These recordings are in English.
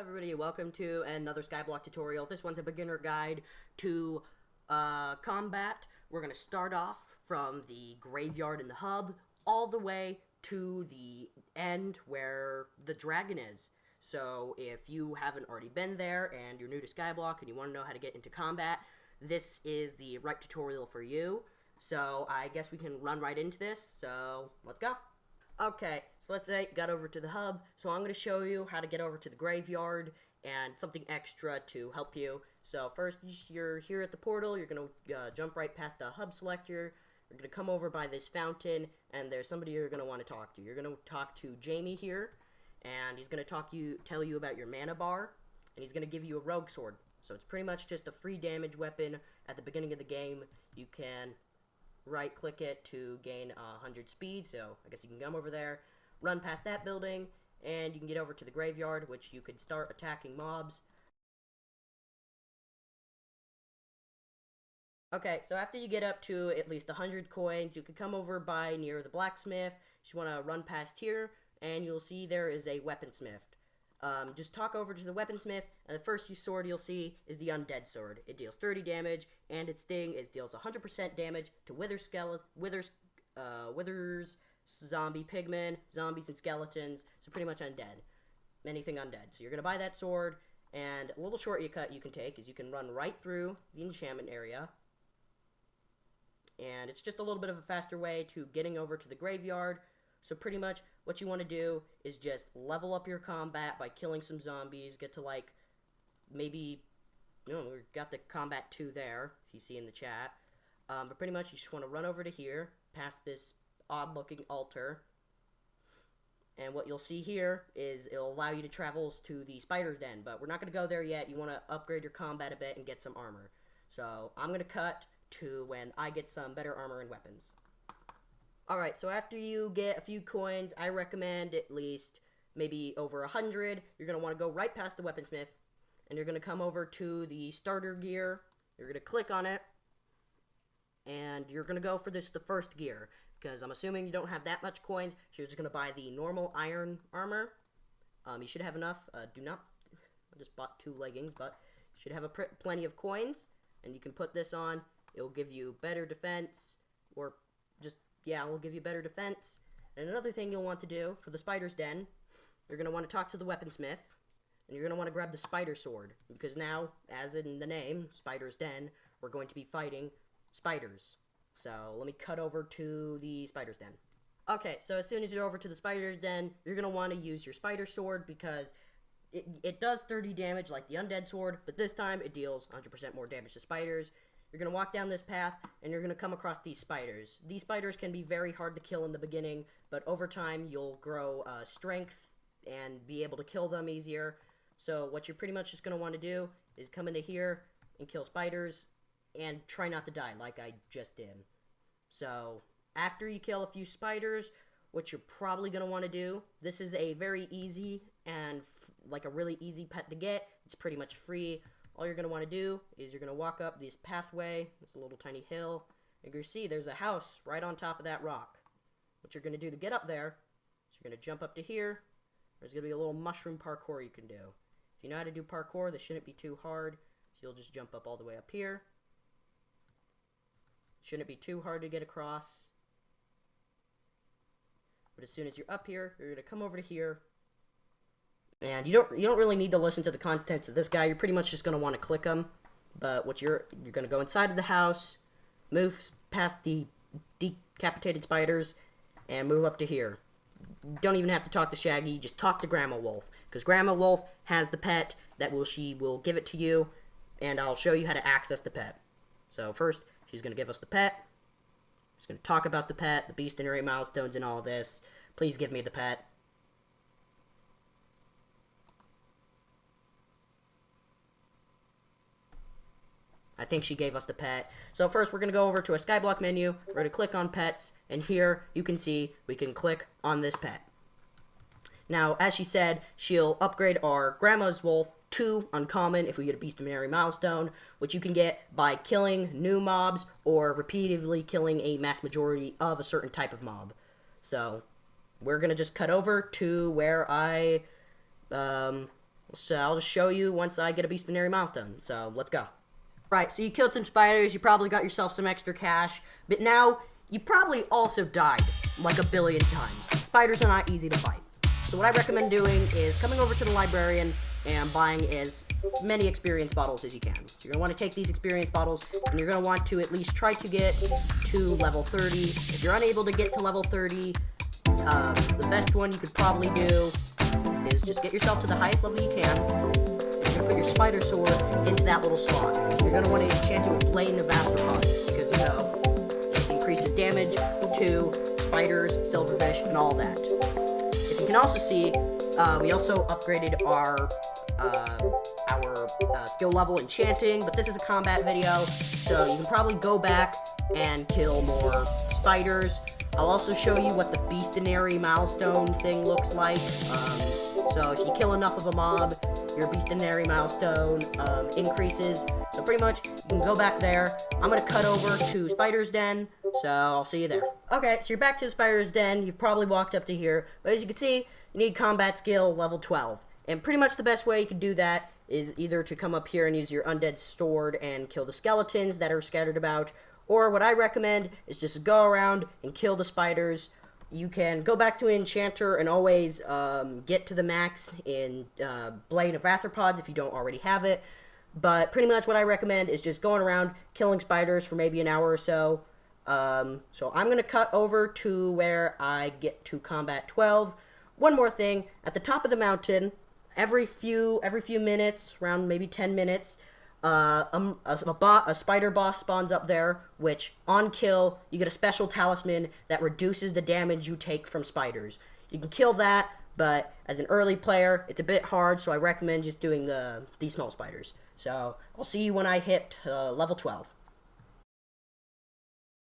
everybody, welcome to another Skyblock tutorial. This one's a beginner guide to combat. We're going to start off from the graveyard in the hub all the way to the end where the dragon is. So if you haven't already been there and you're new to Skyblock and you want to know how to get into combat, this is the right tutorial for you. So I guess we can run right into this, so let's go. Okay, so let's say you got over to the hub, so I'm going to show you how to get over to the graveyard and something extra to help you. So first, you're here at the portal, you're going to jump right past the hub selector, you're going to come over by this fountain, and there's somebody you're going to want to talk to. You're going to talk to Jamie here, and he's going to tell you about your mana bar, and he's going to give you a rogue sword. So it's pretty much just a free damage weapon at the beginning of the game. You can right click it to gain 100 speed, so I guess you can come over there, run past that building, and you can get over to the graveyard, which you could start attacking mobs. Okay, so after you get up to at least 100 coins, you can come over by near the blacksmith. You just want to run past here, and you'll see there is a weaponsmith. Just talk over to the weaponsmith, and the first sword you'll see is the undead sword. It deals 30 damage, and its thing is deals 100% damage to withers, zombie pigmen, zombies, and skeletons. So pretty much undead. Anything undead. So you're going to buy that sword, and a little shortcut you can take is you can run right through the enchantment area. And it's just a little bit of a faster way to getting over to the graveyard. So pretty much what you want to do is just level up your combat by killing some zombies. Get to like, maybe, we got the combat 2 there, if you see in the chat. But pretty much you just want to run over to here, past this odd looking altar. And what you'll see here is it'll allow you to travel to the spider den. But we're not going to go there yet. You want to upgrade your combat a bit and get some armor. So I'm going to cut to when I get some better armor and weapons. Alright, so after you get a few coins, I recommend at least maybe over 100. You're going to want to go right past the weaponsmith, and you're going to come over to the starter gear. You're going to click on it, and you're going to go for the first gear, because I'm assuming you don't have that much coins. You're just going to buy the normal iron armor. You should have enough. I just bought 2 leggings, but you should have plenty of coins, and you can put this on. It'll give you better defense, or just... yeah, we'll give you better defense. And another thing you'll want to do for the spider's den, you're going to want to talk to the weaponsmith, and you're going to want to grab the spider sword, because now, as in the name, spider's den, we're going to be fighting spiders. So let me cut over to the spider's den. Okay, so as soon as you're over to the spider's den, you're going to want to use your spider sword, because it does 30 damage like the undead sword, but this time it deals 100% more damage to spiders. You're going to walk down this path, and you're going to come across these spiders. These spiders can be very hard to kill in the beginning, but over time, you'll grow strength and be able to kill them easier. So what you're pretty much just going to want to do is come into here and kill spiders, and try not to die like I just did. So after you kill a few spiders, what you're probably going to want to do, this is a very easy and like a really easy pet to get. It's pretty much free. All you're going to want to do is you're going to walk up this pathway, this little tiny hill, and you're going to see there's a house right on top of that rock. What you're going to do to get up there is you're going to jump up to here. There's going to be a little mushroom parkour you can do. If you know how to do parkour, this shouldn't be too hard, so you'll just jump up all the way up here. Shouldn't be too hard to get across. But as soon as you're up here, you're going to come over to here. And you don't really need to listen to the contents of this guy. You're pretty much just going to want to click him. But what you're going to go inside of the house, move past the decapitated spiders, and move up to here. You don't even have to talk to Shaggy. Just talk to Grandma Wolf, because Grandma Wolf has the pet she will give it to you, and I'll show you how to access the pet. So first, she's going to give us the pet. She's going to talk about the pet, the bestiary milestones, and all this. Please give me the pet. I think she gave us the pet. So first we're going to go over to a Skyblock menu. We're going to click on pets, and here you can see we can click on this pet. Now, as she said, she'll upgrade our Grandma's Wolf to uncommon if we get a bestiary milestone, which you can get by killing new mobs or repeatedly killing a mass majority of a certain type of mob. So we're going to just cut over to where I So I'll just show you once I get a Beastinary milestone. So let's go. Right, so you killed some spiders, you probably got yourself some extra cash, but now you probably also died like a billion times. Spiders are not easy to fight. So what I recommend doing is coming over to the librarian and buying as many experience bottles as you can. So you're going to want to take these experience bottles, and you're going to want to at least try to get to level 30. If you're unable to get to level 30, the best one you could probably do is just get yourself to the highest level you can. You're going to put your spider sword into that little slot. You're going to want to enchant it with Blade of Arthropods, because, you know, it increases damage to spiders, silverfish, and all that. If you can also see, we also upgraded our skill level enchanting, but this is a combat video, so you can probably go back and kill more spiders. I'll also show you what the Beastinary milestone thing looks like. So if you kill enough of a mob, your Beastinary milestone increases. So pretty much, you can go back there. I'm going to cut over to Spider's Den, so I'll see you there. Okay, so you're back to the Spider's Den. You've probably walked up to here, but as you can see, you need combat skill level 12. And pretty much the best way you can do that is either to come up here and use your undead sword and kill the skeletons that are scattered about, or what I recommend is just go around and kill the spiders. You can go back to Enchanter and always get to the max in Blade of Arthropods if you don't already have it. But pretty much what I recommend is just going around killing spiders for maybe an hour or so. So I'm going to cut over to where I get to combat 12. One more thing, at the top of the mountain, every few minutes, around maybe 10 minutes, a spider boss spawns up there, which, on kill, you get a special talisman that reduces the damage you take from spiders. You can kill that, but as an early player, it's a bit hard, so I recommend just doing these small spiders. So, I'll see you when I hit level 12.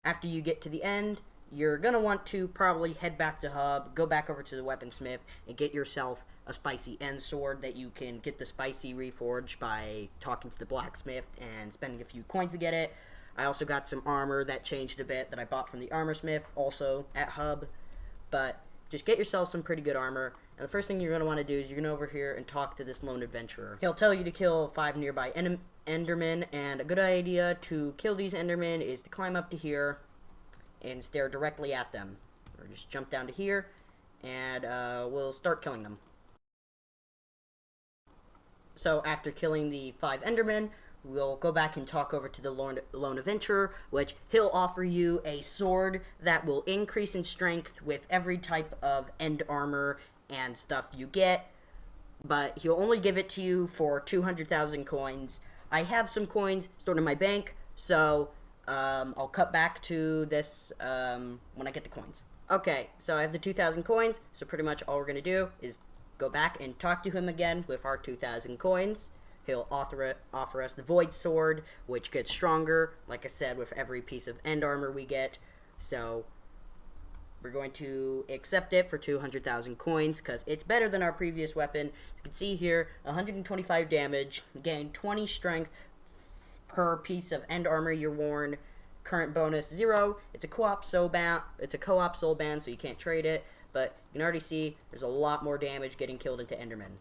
After you get to the end, you're going to want to probably head back to Hub, go back over to the weaponsmith, and get yourself a spicy end sword that you can get the spicy reforged by talking to the blacksmith and spending a few coins to get it. I also got some armor that changed a bit that I bought from the armorsmith, also at Hub. But just get yourself some pretty good armor. And the first thing you're going to want to do is you're going to over here and talk to this lone adventurer. He'll tell you to kill 5 nearby endermen, and a good idea to kill these endermen is to climb up to here and stare directly at them. Or just jump down to here, and we'll start killing them. So after killing the 5 endermen, we'll go back and talk over to the lone adventurer, which he'll offer you a sword that will increase in strength with every type of end armor and stuff you get, but he'll only give it to you for 200,000 coins. I have some coins stored in my bank, so I'll cut back to this when I get the coins. Okay, so I have the 2,000 coins, so pretty much all we're going to do is go back and talk to him again with our 2,000 coins. He'll offer us the Void Sword, which gets stronger, like I said, with every piece of end armor we get. So we're going to accept it for 200,000 coins, because it's better than our previous weapon. You can see here, 125 damage, gain 20 strength per piece of end armor you're worn. Current bonus 0. It's a co-op soul band, so you can't trade it. But you can already see there's a lot more damage getting killed into endermen.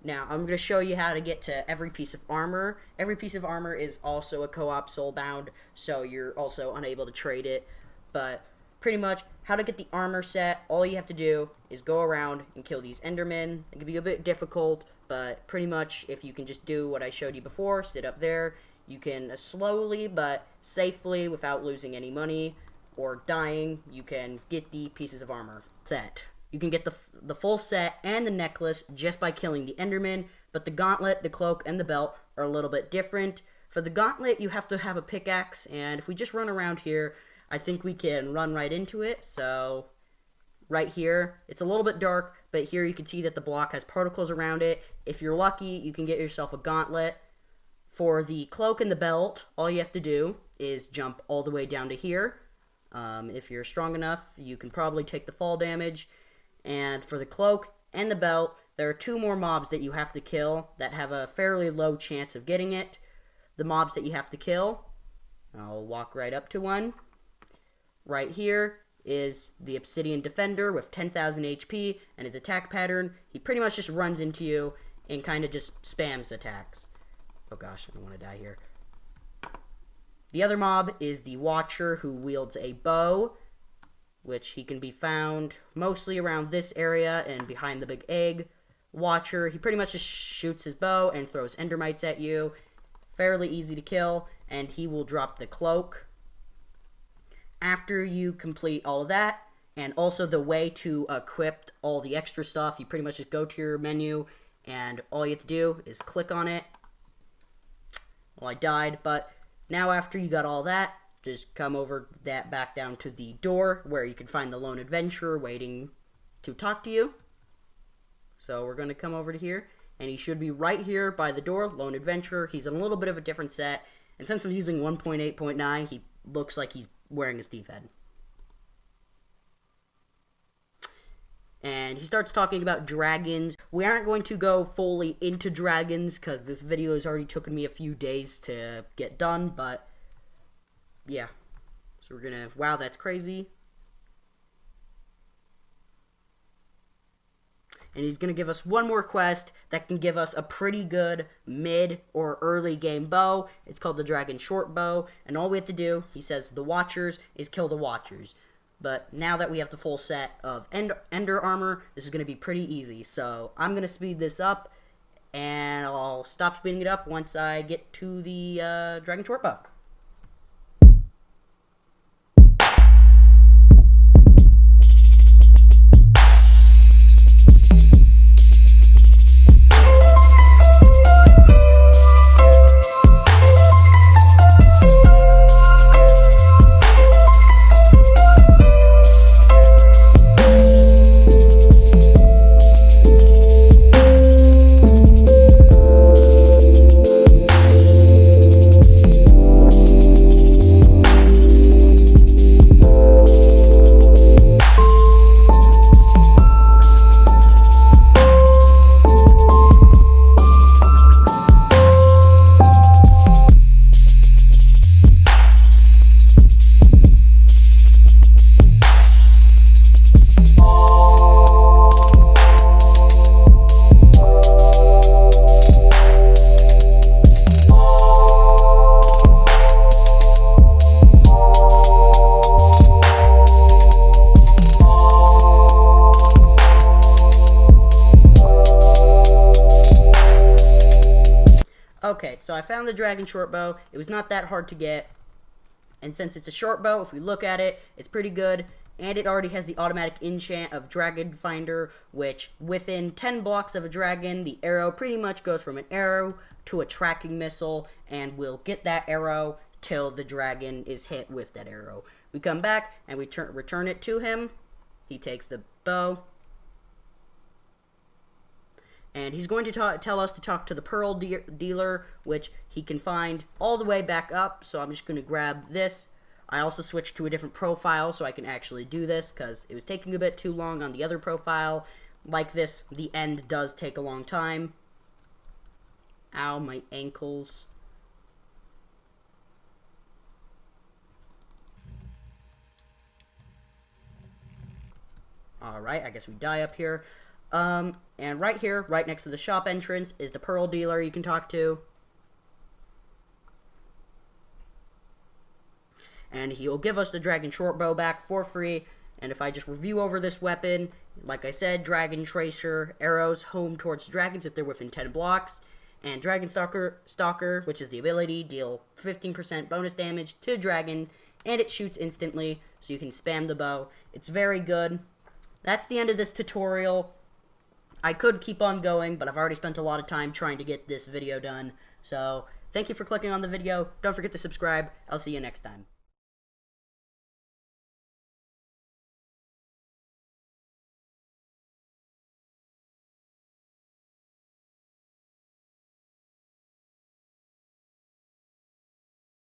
Now, I'm going to show you how to get to every piece of armor. Every piece of armor is also a co-op soulbound, so you're also unable to trade it. But pretty much, how to get the armor set, all you have to do is go around and kill these endermen. It can be a bit difficult, but pretty much if you can just do what I showed you before, sit up there, you can slowly but safely, without losing any money or dying, you can get the pieces of armor set. You can get the full set and the necklace just by killing the enderman, but the gauntlet, the cloak, and the belt are a little bit different. For the gauntlet, you have to have a pickaxe, and if we just run around here, I think we can run right into it. So right here, it's a little bit dark, but here you can see that the block has particles around it. If you're lucky, you can get yourself a gauntlet. For the cloak and the belt, all you have to do is jump all the way down to here. If you're strong enough, you can probably take the fall damage. And for the cloak and the belt, there are 2 more mobs that you have to kill that have a fairly low chance of getting it. The mobs that you have to kill, I'll walk right up to one. Right here is the Obsidian Defender with 10,000 HP, and his attack pattern, he pretty much just runs into you and kind of just spams attacks. Oh gosh, I don't want to die here. The other mob is the Watcher, who wields a bow, which he can be found mostly around this area and behind the big egg. Watcher, he pretty much just shoots his bow and throws endermites at you. Fairly easy to kill, and he will drop the cloak. After you complete all of that, and also the way to equip all the extra stuff, you pretty much just go to your menu, and all you have to do is click on it. Well, I died, but now after you got all that, just come over that back down to the door where you can find the lone adventurer waiting to talk to you. So we're going to come over to here, and he should be right here by the door, lone adventurer. He's in a little bit of a different set, and since I'm using 1.8.9, he looks like he's wearing a Steve head. And he starts talking about dragons. We aren't going to go fully into dragons because this video has already taken me a few days to get done, but yeah. So we're gonna, wow, that's crazy. And he's gonna give us one more quest that can give us a pretty good mid or early game bow. It's called the Dragon Short Bow, and all we have to do, he says, the Watchers, is kill the Watchers. But now that we have the full set of Ender Armor, this is going to be pretty easy. So I'm going to speed this up, and I'll stop speeding it up once I get to the Dragon Short Bow. Okay, so I found the Dragon Short Bow. It was not that hard to get. And since it's a short bow, if we look at it, it's pretty good. And it already has the automatic enchant of Dragon Finder, which within 10 blocks of a dragon, the arrow pretty much goes from an arrow to a tracking missile, and we'll get that arrow till the dragon is hit with that arrow. We come back and we return it to him. He takes the bow. And he's going to tell us to talk to the Pearl Dealer, which he can find all the way back up. So I'm just going to grab this. I also switched to a different profile so I can actually do this because it was taking a bit too long on the other profile. Like this, the end does take a long time. Ow, my ankles. Alright, I guess we die up here. And right here, right next to the shop entrance, is the Pearl Dealer you can talk to. And he'll give us the Dragon Short Bow back for free. And if I just review over this weapon, like I said, Dragon Tracer, arrows home towards dragons if they're within 10 blocks. And Dragon Stalker, which is the ability, deal 15% bonus damage to dragon. And it shoots instantly, so you can spam the bow. It's very good. That's the end of this tutorial. I could keep on going, but I've already spent a lot of time trying to get this video done. So, thank you for clicking on the video. Don't forget to subscribe. I'll see you next time.